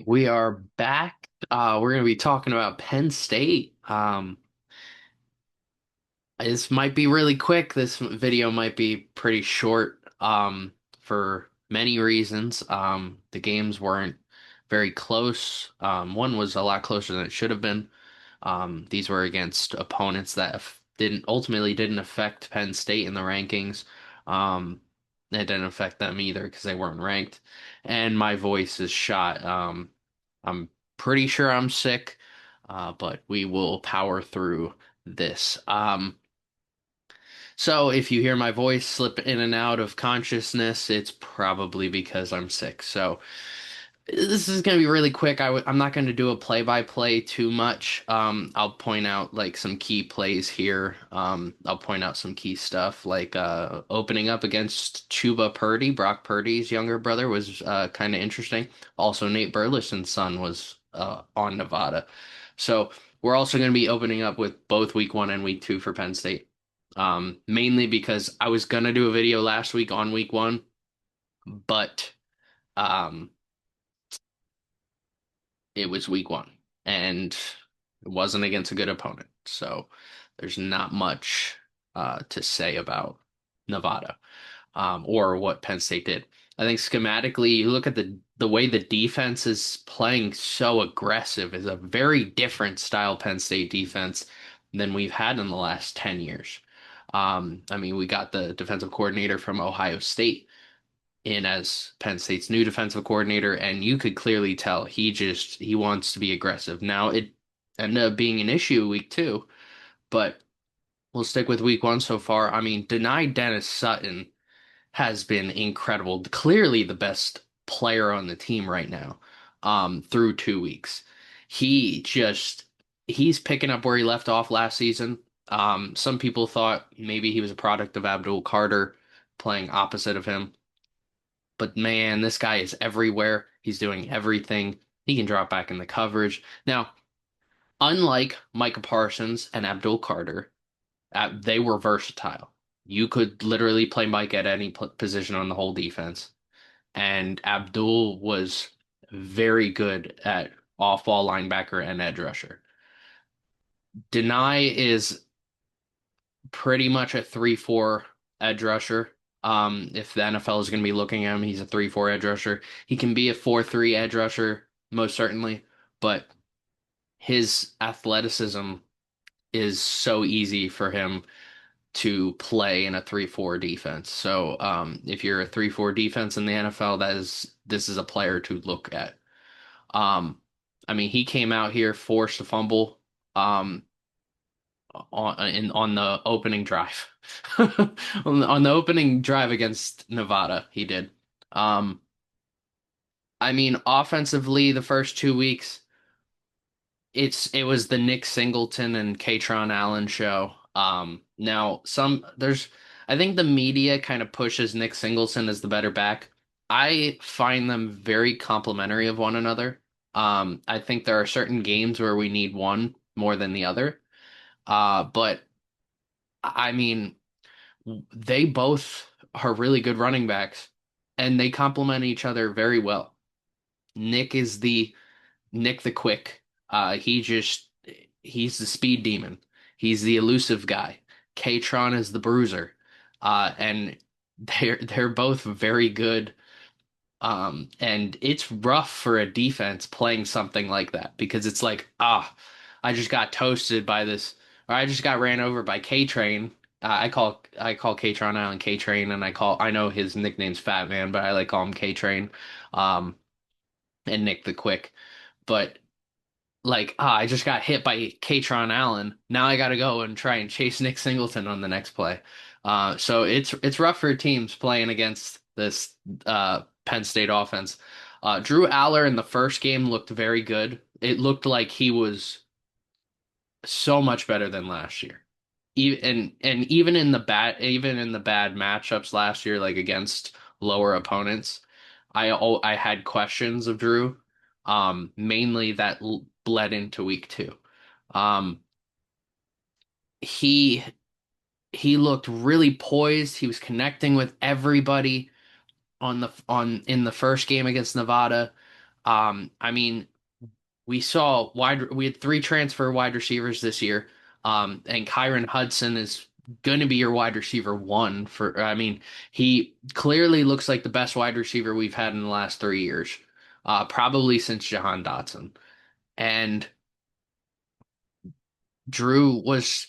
We are back. We're going to be talking about Penn State. This might be really quick. This video might be pretty short, for many reasons. The games weren't very close. One was a lot closer than it should have been. These were against opponents that didn't affect Penn State in the rankings. Um, it didn't affect them either because they weren't ranked. And my voice is shot. I'm pretty sure I'm sick, but we will power through this. So if you hear my voice slip in and out of consciousness, it's probably because I'm sick. So this is going to be really quick. I'm not going to do a play-by-play too much. I'll point out like some key plays here. I'll point out some key stuff like opening up against Chuba Purdy, Brock Purdy's younger brother was kind of interesting. Also, Nate Burleson's son was on Nevada. So we're also going to be opening up with both week one and week two for Penn State. Mainly because I was going to do a video last week on week one, but um, it was week one and it wasn't against a good opponent. So there's not much to say about Nevada, or what Penn State did. I think schematically, you look at the way the defense is playing so aggressive is a very different style Penn State defense than we've had in the last 10 years. I mean, we got the defensive coordinator from Ohio State in as Penn State's new defensive coordinator, and you could clearly tell he wants to be aggressive. Now it ended up being an issue week two, but we'll stick with week one so far. I mean, denied Dennis Sutton has been incredible. Clearly the best player on the team right now, through 2 weeks. He just he's picking up where he left off last season. Some people thought maybe he was a product of Abdul Carter playing opposite of him. But man, this guy is everywhere. He's doing everything. He can drop back in the coverage. Now, unlike Micah Parsons and Abdul Carter, they were versatile. You could literally play Mike at any position on the whole defense. And Abdul was very good at off-ball linebacker and edge rusher. Deny is pretty much a 3-4 edge rusher. If the NFL is going to be looking at him, he's a 3-4 edge rusher. He can be a 4-3 edge rusher, most certainly, but his athleticism is so easy for him to play in a 3-4 defense. So, if you're a 3-4 defense in the NFL, this is a player to look at. Um, I mean, he came out here, forced a fumble. On the opening drive. On the opening drive against Nevada, he did. Um, I mean, offensively, the first 2 weeks, it was the Nick Singleton and Katron Allen show. Now I think the media kind of pushes Nick Singleton as the better back. I find them very complementary of one another. I think there are certain games where we need one more than the other. But I mean, they both are really good running backs and they complement each other very well. Nick is Nick the Quick. He's the speed demon. He's the elusive guy. Katron is the bruiser. And they're both very good. And it's rough for a defense playing something like that because it's like, I just got toasted by this, or I just got ran over by K Train. I call K-Tron Allen K Train, and I know his nickname's Fat Man, but I like call him K Train, um, and Nick the Quick. But like, I just got hit by K-Tron Allen. Now I got to go and try and chase Nick Singleton on the next play. So it's rough for teams playing against this Penn State offense. Drew Allar in the first game looked very good. It looked like he was so much better than last year. And even in the bad matchups last year, like against lower opponents, I had questions of Drew, mainly that bled into week two. Um, he he looked really poised. He was connecting with everybody on in the first game against Nevada. I mean, we had three transfer wide receivers this year. And Kyron Hudson is going to be your wide receiver one I mean, he clearly looks like the best wide receiver we've had in the last 3 years, probably since Jahan Dotson. And Drew was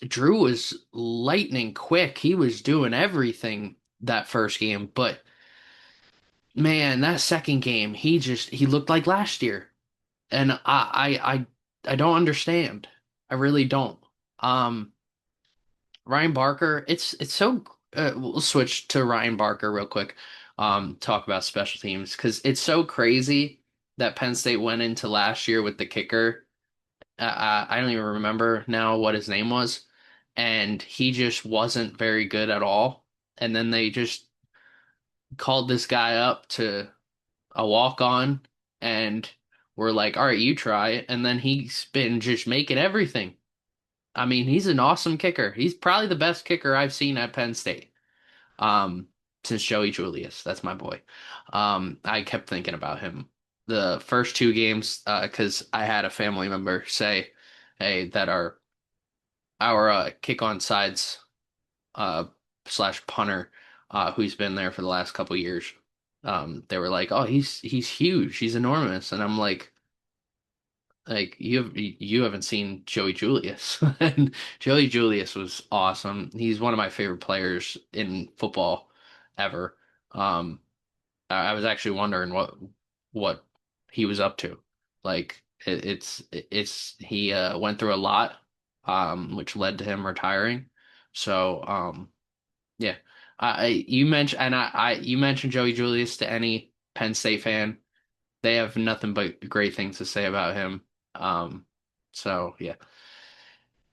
lightning quick. He was doing everything that first game, but man, that second game, he looked like last year. And I don't understand. I really don't. Um, Ryan Barker, it's so we'll switch to Ryan Barker real quick. Talk about special teams because it's so crazy that Penn State went into last year with the kicker. I don't even remember now what his name was, and he just wasn't very good at all. And then they just called this guy up to a walk on, and we're like, all right, you try it. And then he's been just making everything. I mean, he's an awesome kicker. He's probably the best kicker I've seen at Penn State. Um, since Joey Julius, that's my boy. I kept thinking about him the first two games, because I had a family member say, "Hey, that our kick on sides uh slash punter, who's been there for the last couple years." They were like, "Oh, he's huge. He's enormous," and I'm like you haven't seen Joey Julius. And Joey Julius was awesome. He's one of my favorite players in football ever. Um, I was actually wondering what he was up to. Like it's he went through a lot, which led to him retiring. So yeah. You mentioned you mentioned Joey Julius to any Penn State fan, they have nothing but great things to say about him. Um, so yeah.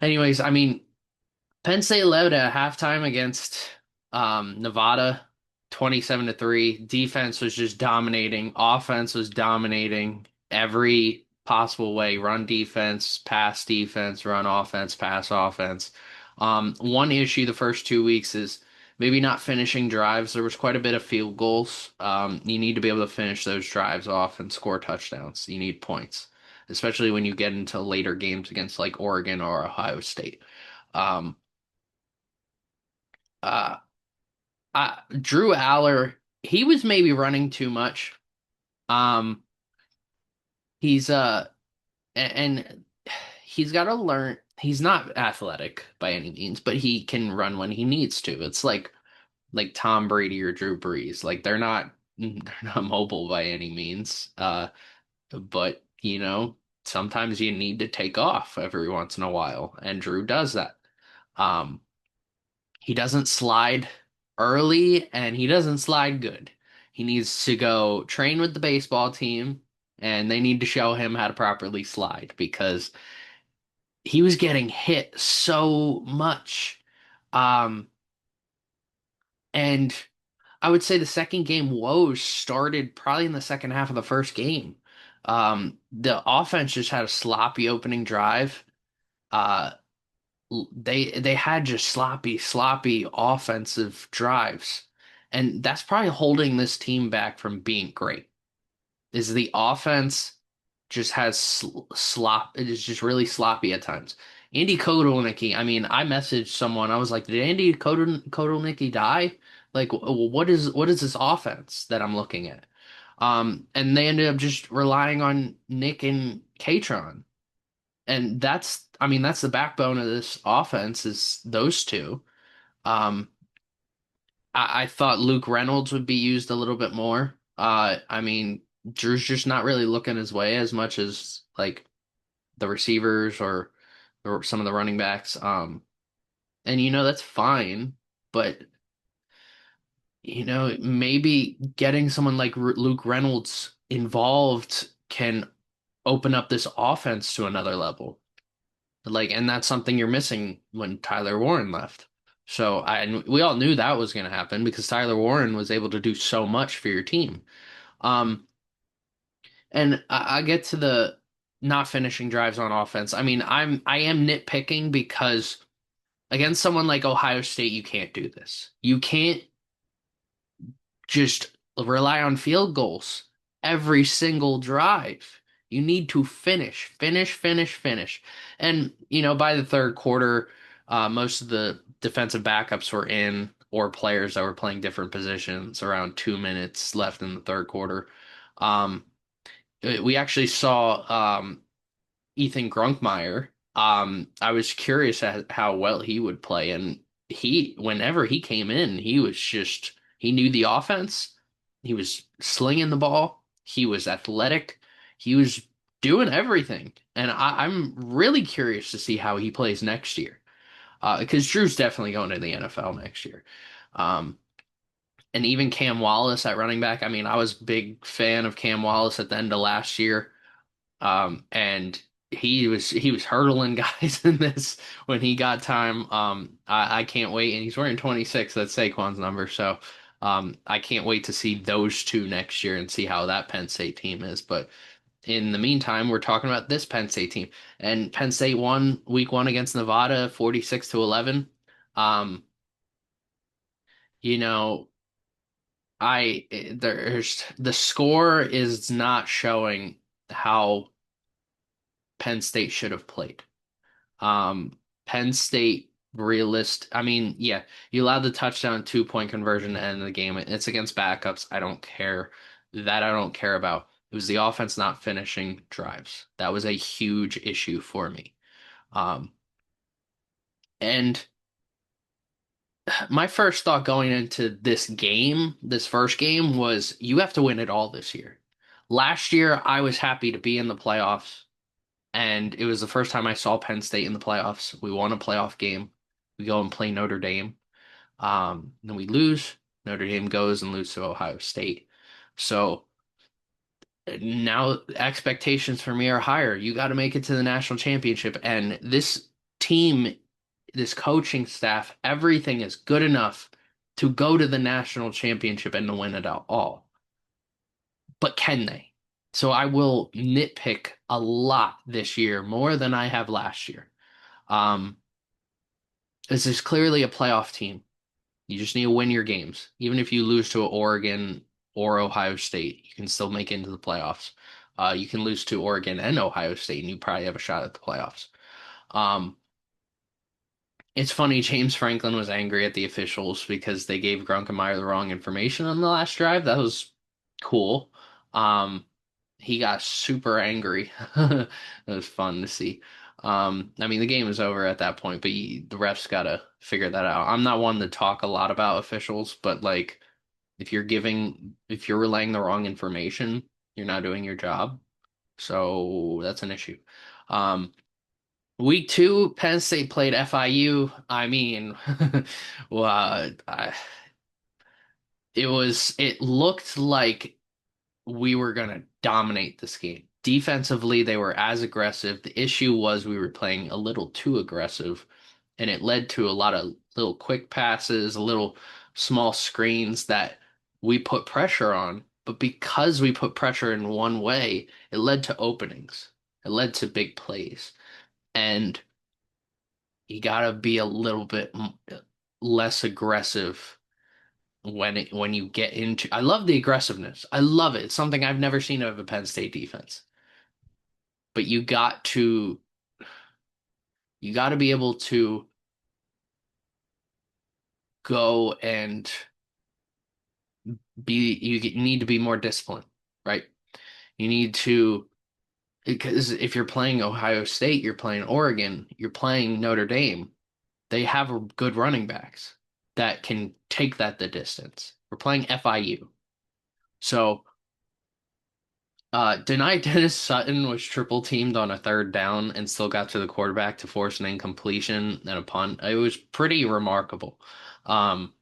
Anyways, I mean, Penn State led at halftime against Nevada, 27-3. Defense was just dominating. Offense was dominating every possible way. Run defense, run offense, pass offense. One issue the first 2 weeks is maybe not finishing drives. There was quite a bit of field goals. You need to be able to finish those drives off and score touchdowns. You need points, especially when you get into later games against like Oregon or Ohio State. Um, uh, Drew Allar, he was maybe running too much. Um, he's and he's got to learn. He's not athletic by any means, but he can run when he needs to. It's like Tom Brady or Drew Brees. Like they're not mobile by any means. But sometimes you need to take off every once in a while, and Drew does that. Um, He doesn't slide early and he doesn't slide good. He needs to go train with the baseball team and they need to show him how to properly slide because he was getting hit so much. Um, and I would say the second game woes started probably in the second half of the first game. The offense just had a sloppy opening drive. Uh, they had just sloppy offensive drives, and that's probably holding this team back from being great. Is the offense just has slop? It is just really sloppy at times. Andy Kotelnicki, I mean, I messaged someone. I was like, "Did Andy Kotelnicki die? Like, what is this offense that I'm looking at?" And they ended up just relying on Nick and Katron. And I mean, that's the backbone of this offense is those two. Um, I thought Luke Reynolds would be used a little bit more. I mean, Drew's just not really looking his way as much as like the receivers or some of the running backs. And that's fine, but maybe getting someone like Luke Reynolds involved can open up this offense to another level. And that's something you're missing when Tyler Warren left. So and we all knew that was going to happen because Tyler Warren was able to do so much for your team. Um, and I get to the not finishing drives on offense. I mean, I am nitpicking because against someone like Ohio State, you can't do this. You can't just rely on field goals. every single drive. You need to finish, finish, finish, finish. And, by the third quarter, most of the defensive backups were in, or players that were playing different positions around 2 minutes left in the third quarter. Um, we actually saw Ethan Grunkmeyer. I was curious at how well he would play, and whenever he came in, he knew the offense. He was slinging the ball. He was athletic. He was doing everything, and I'm really curious to see how he plays next year. Because Drew's definitely going to the NFL next year. Um, and even Cam Wallace at running back. I mean, I was a big fan of Cam Wallace at the end of last year. And he was hurdling guys in this when he got time. I can't wait, and he's wearing 26. That's Saquon's number, so I can't wait to see those two next year and see how that Penn State team is. But in the meantime, we're talking about this Penn State team, and Penn State won week one against Nevada, 46-11. Um, you know, there's the score is not showing how Penn State should have played. Penn State I mean, yeah, you allowed the touchdown 2-point conversion to end the game. It's against backups. I don't care. That I don't care about. It was the offense not finishing drives. That was a huge issue for me. Um, and my first thought going into this first game, was you have to win it all this year. Last year, I was happy to be in the playoffs. And it was the first time I saw Penn State in the playoffs. We won a playoff game. We go and play Notre Dame. Then we lose. Notre Dame goes and loses to Ohio State. So now expectations for me are higher. You got to make it to the national championship. And this team, this coaching staff, everything is good enough to go to the national championship and to win it all. But can they? So I will nitpick a lot this year, more than I have last year. Um, this is clearly a playoff team. You just need to win your games. Even if you lose to Oregon or Ohio State, you can still make it into the playoffs. You can lose to Oregon and Ohio State, and you probably have a shot at the playoffs. Um, it's funny, James Franklin was angry at the officials because they gave Grunkemeyer the wrong information on the last drive. That was cool. Um, he got super angry. It was fun to see. I mean, the game is over at that point, but the refs gotta figure that out. I'm not one to talk a lot about officials, but like, if you're relaying the wrong information, you're not doing your job. So that's an issue. Um, week two, Penn State played FIU. I mean, well, it looked like we were going to dominate this game. Defensively, they were as aggressive. The issue was we were playing a little too aggressive, and it led to a lot of little quick passes, a little small screens that we put pressure on. But because we put pressure in one way, it led to openings. It led to big plays. And you got to be a little bit less aggressive when you get into. I love the aggressiveness. I love it. It's something I've never seen of a Penn State defense. But you got to be able to go and you need to be more disciplined, right? You need to, because if you're playing Ohio State, you're playing Oregon, you're playing Notre Dame, they have good running backs that can take that the distance. We're playing FIU. So Denied Dennis Sutton was triple teamed on a third down and still got to the quarterback to force an incompletion and a punt. It was pretty remarkable. Um,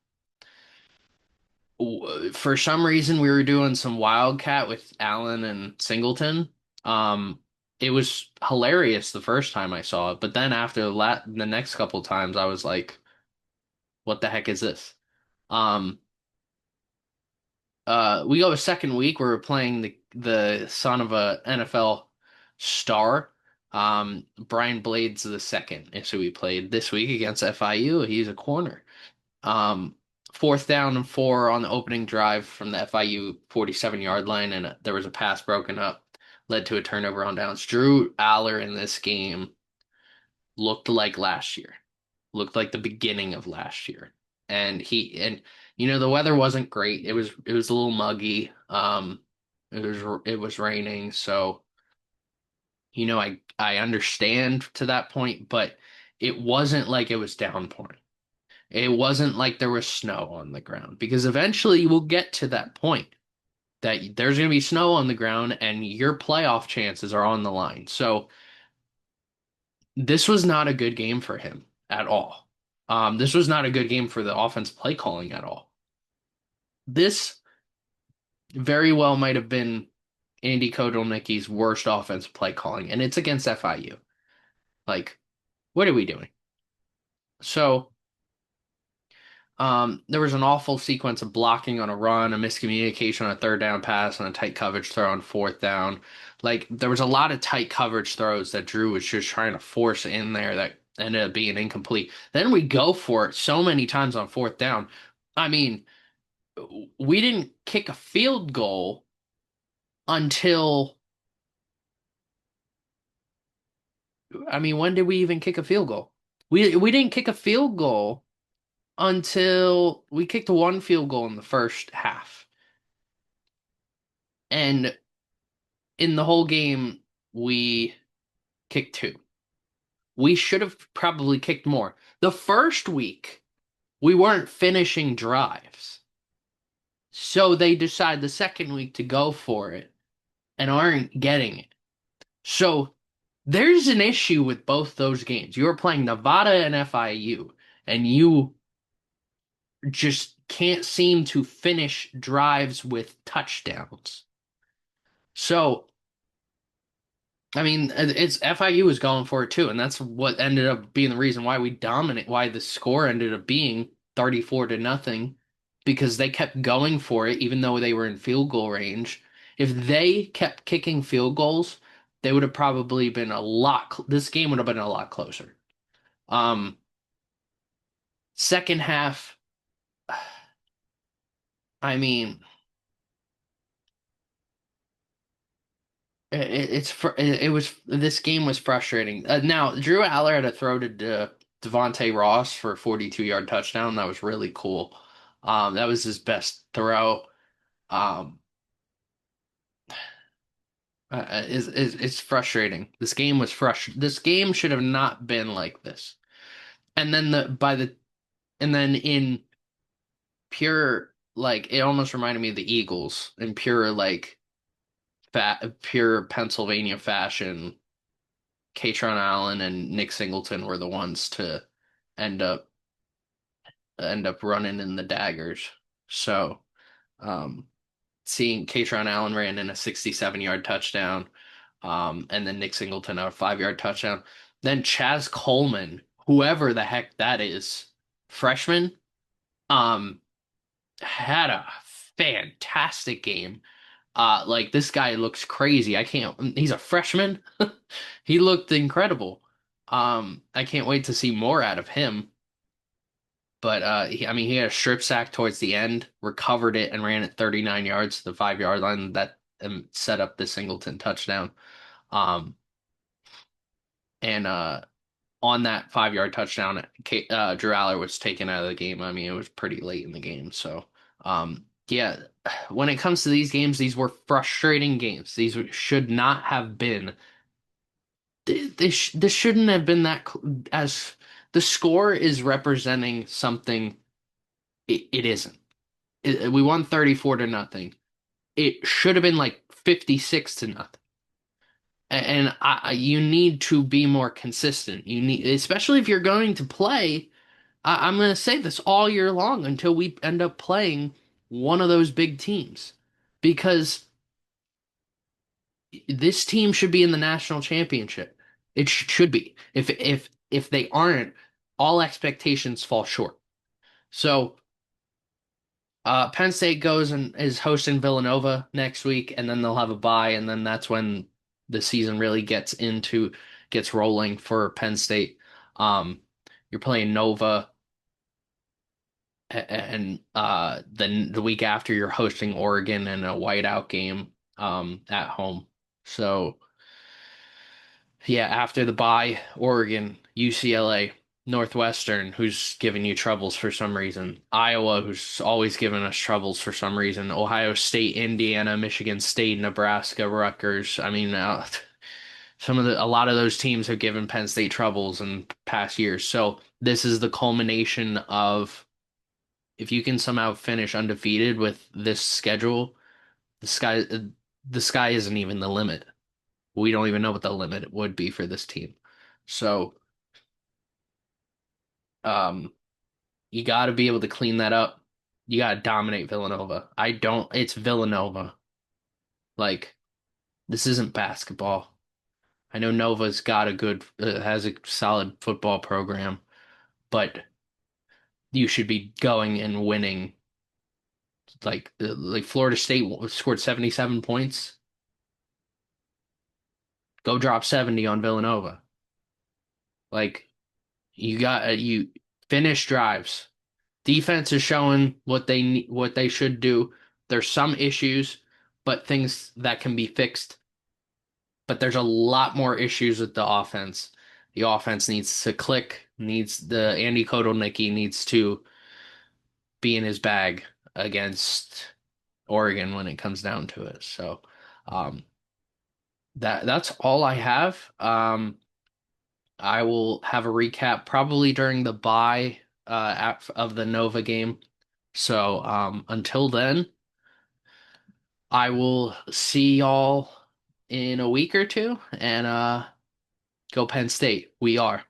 for some reason, we were doing some Wildcat with Allen and Singleton. Um, it was hilarious the first time I saw it, but then after the next couple times, I was like, "What the heck is this?" Um, we go a second week where we're playing the son of a NFL star. Brian Blades the second is who we played this week against FIU. He's a corner. Um, fourth down and 4 on the opening drive from the FIU 47-yard line, and there was a pass broken up, led to a turnover on downs. Drew Allar in this game looked like last year, looked like the beginning of last year. And the weather wasn't great. It was a little muggy. It was raining, so I understand to that point, but it wasn't like it was downpouring. It wasn't like there was snow on the ground because eventually we'll get to that point that there's going to be snow on the ground and your playoff chances are on the line. So this was not a good game for him at all. This was not a good game for the offense play calling at all. This very well might have been Andy Kotelnicki's worst offensive play calling, and it's against FIU. Like, what are we doing? So there was an awful sequence of blocking on a run, a miscommunication on a third down pass, and a tight coverage throw on fourth down. Like there was a lot of tight coverage throws that Drew was just trying to force in there that ended up being incomplete. Then we go for it so many times on fourth down. I mean, we didn't kick a field goal until, I mean, when did we even kick a field goal? We didn't kick a field goal until we kicked one field goal in the first half. And in the whole game, we kicked two. We should have probably kicked more. The first week, we weren't finishing drives. So they decide the second week to go for it and aren't getting it. So there's an issue with both those games. You were playing Nevada and FIU, and you just can't seem to finish drives with touchdowns. So I mean, it's FIU was going for it too, and that's what ended up being the reason why why the score ended up being 34 to nothing, because they kept going for it even though they were in field goal range. If they kept kicking field goals, they would have probably been this game would have been a lot closer. Um, Second half, I mean, it was this game was frustrating. Now Drew Aller had a throw to Devontae Ross for a 42-yard touchdown. That was really cool. That was his best throw. Um, it's frustrating. This game was frustrating. This game should have not been like this. And then in pure, like, it almost reminded me of the Eagles in pure, like, pure Pennsylvania fashion. Katron Allen and Nick Singleton were the ones to end up running in the daggers. So, um, seeing Katron Allen ran in a 67-yard touchdown, and then Nick Singleton a 5-yard touchdown. Then Chaz Coleman, whoever the heck that is, freshman, um, had a fantastic game. Like this guy looks crazy. He's a freshman. He looked incredible. I can't wait to see more out of him. But I mean, he had a strip sack towards the end, recovered it, and ran it 39 yards to the 5-yard line. That set up the Singleton touchdown. Um, and On that 5-yard touchdown, Drew Aller was taken out of the game. I mean, it was pretty late in the game. So, yeah, when it comes to these games, these were frustrating games. These should not have been. This shouldn't have been as the score is representing something it isn't. We won 34 to nothing. It should have been like 56 to nothing. And you need to be more consistent. You need, especially if you're going to play. I'm going to say this all year long until we end up playing one of those big teams, because this team should be in the national championship. It should be. If they aren't, all expectations fall short. So, Penn State goes and is hosting Villanova next week, and then they'll have a bye, and then that's when the season really gets rolling for Penn State. You're playing Nova. And then the week after you're hosting Oregon in a whiteout game at home. So yeah, after the bye, Oregon, UCLA, Northwestern, who's giving you troubles for some reason, Iowa, who's always given us troubles for some reason, Ohio State, Indiana, Michigan State, Nebraska, Rutgers. I mean, a lot of those teams have given Penn State troubles in past years. So this is the culmination of if you can somehow finish undefeated with this schedule, the sky the sky isn't even the limit. We don't even know what the limit would be for this team. So, um, you got to be able to clean that up. You got to dominate Villanova. I don't, it's Villanova. Like, this isn't basketball. I know Nova's got has a solid football program, but you should be going and winning. Like Florida State scored 77 points. Go drop 70 on Villanova. Like, you finish drives. Defense is showing what they should do. There's some issues, but things that can be fixed. But there's a lot more issues with the offense. The offense needs to click, needs the Andy Kotelnicki needs to be in his bag against Oregon when it comes down to it. So um that's all I have. I will have a recap probably during the bye of the Nova game. So until then, I will see y'all in a week or two and go Penn State. We are.